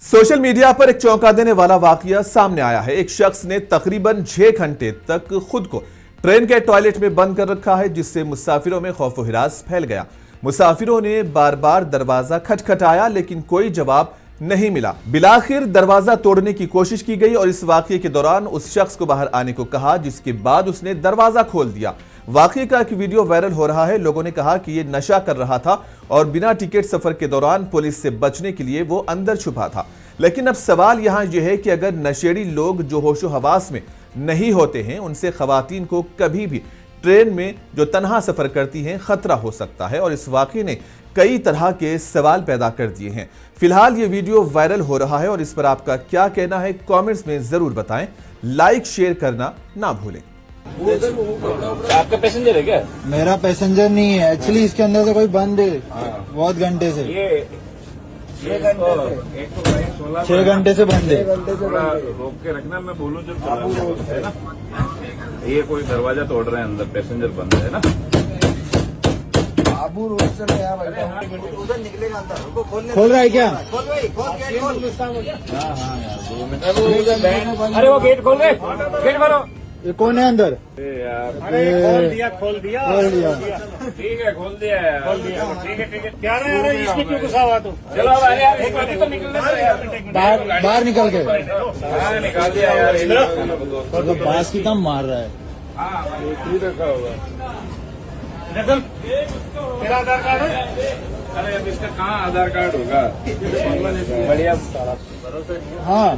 Social media पर एक चौंका देने वाला वाकया सामने आया है। एक शख्स ने तकरीबन 6 घंटे तक खुद को ट्रेन के टॉयलेट में बंद कर रखा है, जिससे मुसाफिरों में खौफ व हिरास फैल गया। मुसाफिरों ने बार बार दरवाजा खटखटाया लेकिन कोई जवाब नहीं मिला। बिलाखिर दरवाजा तोड़ने की कोशिश की गई और इस वाकये के दौरान उस शख्स को बाहर आने को कहा, जिसके बाद उसने दरवाजा खोल दिया। वाकये का एक वीडियो वायरल हो रहा है। लोगों ने कहा कि यह नशा कर रहा था और बिना टिकट सफर के दौरान पुलिस से बचने के लिए वो अंदर छुपा था। लेकिन अब सवाल यहां यह है कि अगर नशेड़ी लोग जो होशो हवास में नहीं होते हैं, उनसे खवातीन को कभी भी ट्रेन में जो तन्हा सफर करती हैं खतरा हो सकता है। और इस वाकये ने कई तरह के सवाल पैदा कर दिए हैं। फिलहाल ये वीडियो वायरल हो रहा है और इस पर आपका क्या कहना है कमेंट्स में जरूर बताएं। लाइक शेयर करना ना भूलें। आपका पैसेंजर है क्या? मेरा पैसेंजर नहीं है एक्चुअली, इसके अंदर से कोई बंद है बहुत घंटे से। ये 6 घंटे से बंद है। थोड़ा रोक के रखना, मैं बोलूँ जब है ना। ये कोई दरवाजा तोड़ रहे हैं, अंदर पैसेंजर बंद है ना। बाबू रोड से नया उधर निकलेगा अंदर, उनको खोल रहा है क्या? खोल भाई, खोल गेट खोल। अरे वो गेट खोल रहे, गेट खोलो। ये कौन है अंदर? अरे खोल दिया खोल दिया खोल दिया। ठीक है, खोल दिया यार, खोल दिया। ठीक है क्या रहा है इसमें, क्यों गुस्सा हुआ तू? चलो अरे यार एक मिनट तो निकलने दो यार। बाहर निकल के हाँ निकाल दिया यार। तो बास की दम मार रहा है। हाँ ये रखा होगा। तेरा आधार कार्ड है? अरे अब इसका कहाँ आधार कार्ड होगा? बढ़िया। हाँ